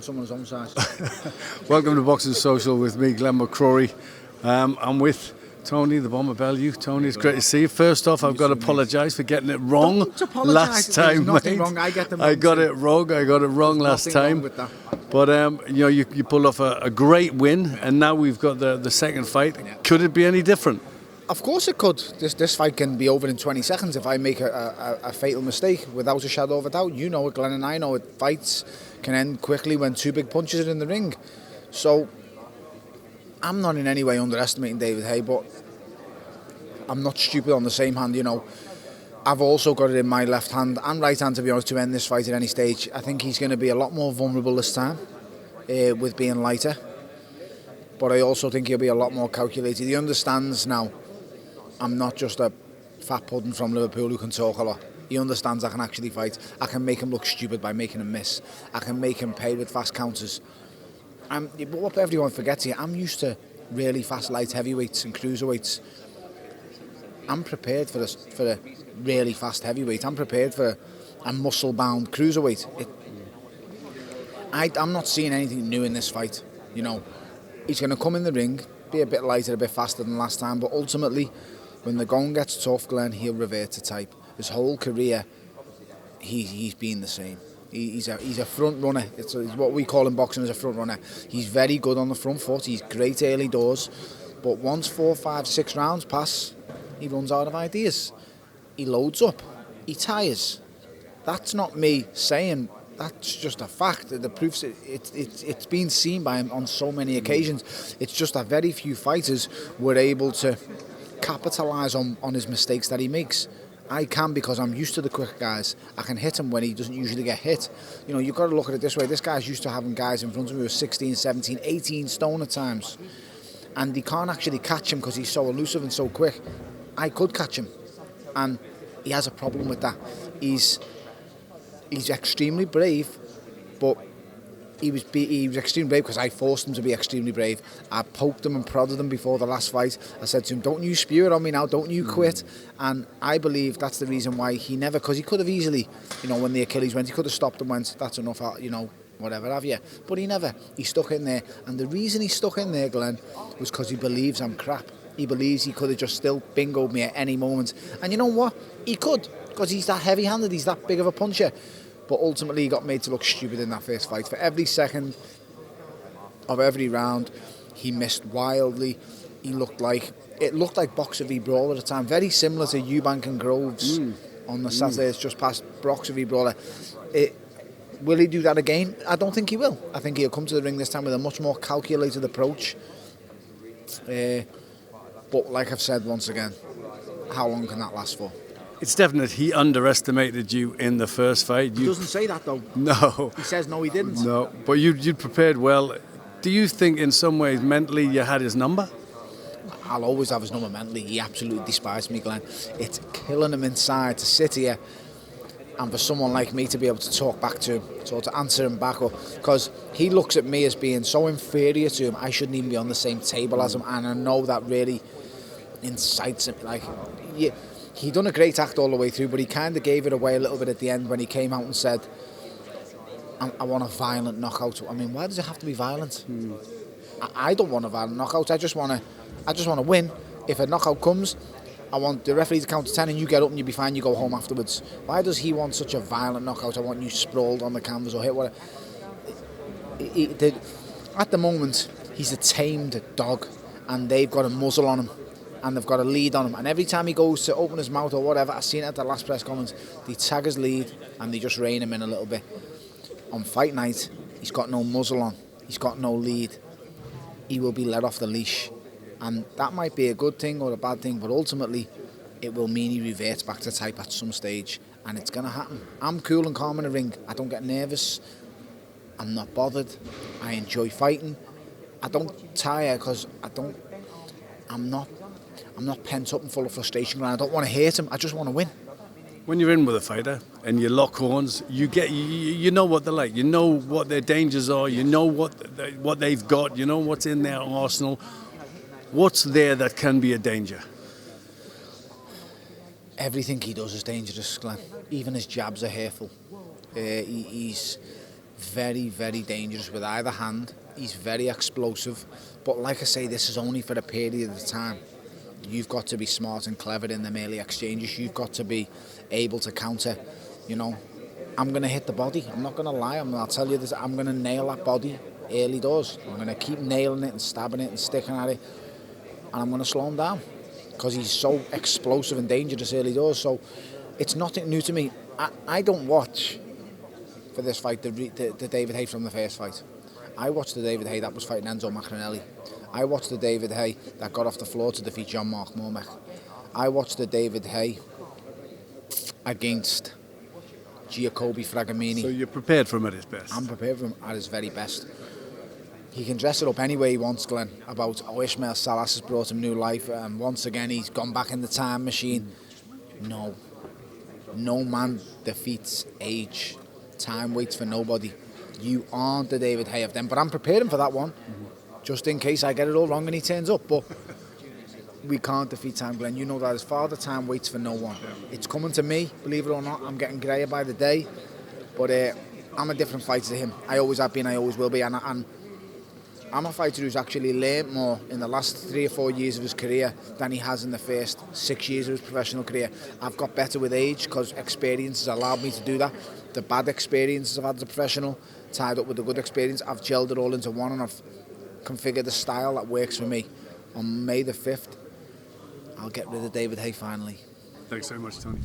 someone his own size. Welcome to Boxing Social with me, Glenn McCrory. I'm with Tony, the Bomber Bellew. Tony, it's great to see you. First off, I've got to apologise for getting it wrong last time. There's nothing wrong. I get them wrong. I got it wrong last time. With that. But you pulled off a great win, and now we've got the second fight. Yeah. Could it be any different? Of course it could. This fight can be over in 20 seconds if I make a fatal mistake, without a shadow of a doubt. You know it, Glenn, and I know it. Fights can end quickly when two big punches are in the ring. So I'm not in any way underestimating David Haye, but I'm not stupid on the same hand, you know. I've also got it in my left hand and right hand, to be honest, to end this fight at any stage. I think he's going to be a lot more vulnerable this time with being lighter. But I also think he'll be a lot more calculated. He understands now I'm not just a fat pudding from Liverpool who can talk a lot. He understands I can actually fight. I can make him look stupid by making him miss. I can make him pay with fast counters. But what everyone forgets here, I'm used to really fast light heavyweights and cruiserweights. I'm prepared for a really fast heavyweight. I'm prepared for a muscle-bound cruiserweight. I'm not seeing anything new in this fight. You know, he's going to come in the ring, be a bit lighter, a bit faster than last time, but ultimately, when the going gets tough, Glenn, he'll revert to type. His whole career, he's been the same. He's a front runner. It's what we call in boxing as a front runner. He's very good on the front foot. He's great early doors, but once 4, 5, 6 rounds pass, he runs out of ideas. He loads up. He tires. That's not me saying. That's just a fact. The proof's it's been seen by him on so many occasions. It's just that very few fighters were able to capitalise on his mistakes that he makes. I can, because I'm used to the quick guys. I can hit him when he doesn't usually get hit. You know, you've got to look at it this way. This guy's used to having guys in front of him who are 16, 17, 18 stone at times. And he can't actually catch him because he's so elusive and so quick. I could catch him. And he has a problem with that. He's extremely brave, but he was extremely brave because I forced him to be extremely brave. I poked him and prodded him before the last fight. I said to him, don't you spew it on me now, don't you quit. And I believe that's the reason why he never, because he could have easily, you know, when the Achilles went, he could have stopped and went, that's enough, you know, whatever have you. But he never. He stuck in there. And the reason he stuck in there, Glenn, was because he believes I'm crap. He believes he could have just still bingoed me at any moment. And you know what? He could, because he's that heavy-handed, he's that big of a puncher. But ultimately he got made to look stupid in that first fight. For every second of every round, he missed wildly. It looked like Boxer v Brawler at the time. Very similar to Eubank and Groves on the Saturday. It's just past Boxer v Brawler. Will he do that again? I don't think he will. I think he'll come to the ring this time with a much more calculated approach. But like I've said once again, how long can that last for? It's definite he underestimated you in the first fight. He doesn't say that though. No. He says no, he didn't. No, but you'd prepared well. Do you think in some ways mentally you had his number? I'll always have his number mentally. He absolutely despised me, Glenn. It's killing him inside to sit here and for someone like me to be able to talk back to him, to answer him back, because he looks at me as being so inferior to him. I shouldn't even be on the same table as him, and I know that really incites him. Like, he done a great act all the way through, but he kind of gave it away a little bit at the end when he came out and said, I want a violent knockout. I mean, why does it have to be violent? I don't want a violent knockout. I just want to win. If a knockout comes, I want the referee to count to 10 and you get up and you'll be fine, you go home afterwards. Why does he want such a violent knockout? I want you sprawled on the canvas or hit whatever. At the moment, he's a tamed dog and they've got a muzzle on him. And they've got a lead on him. And every time he goes to open his mouth or whatever, I've seen it at the last press conference, they tag his lead and they just rein him in a little bit. On fight night, he's got no muzzle on. He's got no lead. He will be let off the leash. And that might be a good thing or a bad thing, but ultimately, it will mean he reverts back to type at some stage. And it's going to happen. I'm cool and calm in the ring. I don't get nervous. I'm not bothered. I enjoy fighting. I don't tire because I'm not pent up and full of frustration. I don't want to hurt him. I just want to win. When you're in with a fighter and you lock horns, you know what they're like. You know what their dangers are. You know what they've got. You know what's in their arsenal. What's there that can be a danger? Everything he does is dangerous, Glenn. Even his jabs are hateful. He's very, very dangerous with either hand. He's very explosive. But like I say, this is only for a period of time. You've got to be smart and clever in the melee exchanges. You've got to be able to counter. You know, I'm going to hit the body. I'm not going to lie. I'll tell you this. I'm going to nail that body early doors. I'm going to keep nailing it and stabbing it and sticking at it. And I'm going to slow him down because he's so explosive and dangerous early doors. So it's nothing new to me. I don't watch for this fight the David Haye from the first fight. I watched the David Haye that was fighting Enzo McCrory. I watched the David Haye that got off the floor to defeat Jean-Marc Mormec. I watched the David Haye against Giacobi Fragamini. So you're prepared for him at his best? I'm prepared for him at his very best. He can dress it up any way he wants, Glenn, about Ishmael Salas has brought him new life, and once again he's gone back in the time machine. No man defeats age. Time waits for nobody. You aren't the David Haye of them, but I'm preparing for that one, just in case I get it all wrong and he turns up. But we can't defeat time, Glenn. You know that as Father Time waits for no one. It's coming to me, believe it or not. I'm getting greyer by the day, but I'm a different fighter to him. I always have been, I always will be, and I'm a fighter who's actually learnt more in the last 3 or 4 years of his career than he has in the first 6 years of his professional career. I've got better with age because experience has allowed me to do that. The bad experiences I've had as a professional, tied up with the good experience, I've gelled it all into one and I've configured a style that works for me. On May the 5th, I'll get rid of David Haye finally. Thanks so much, Tony.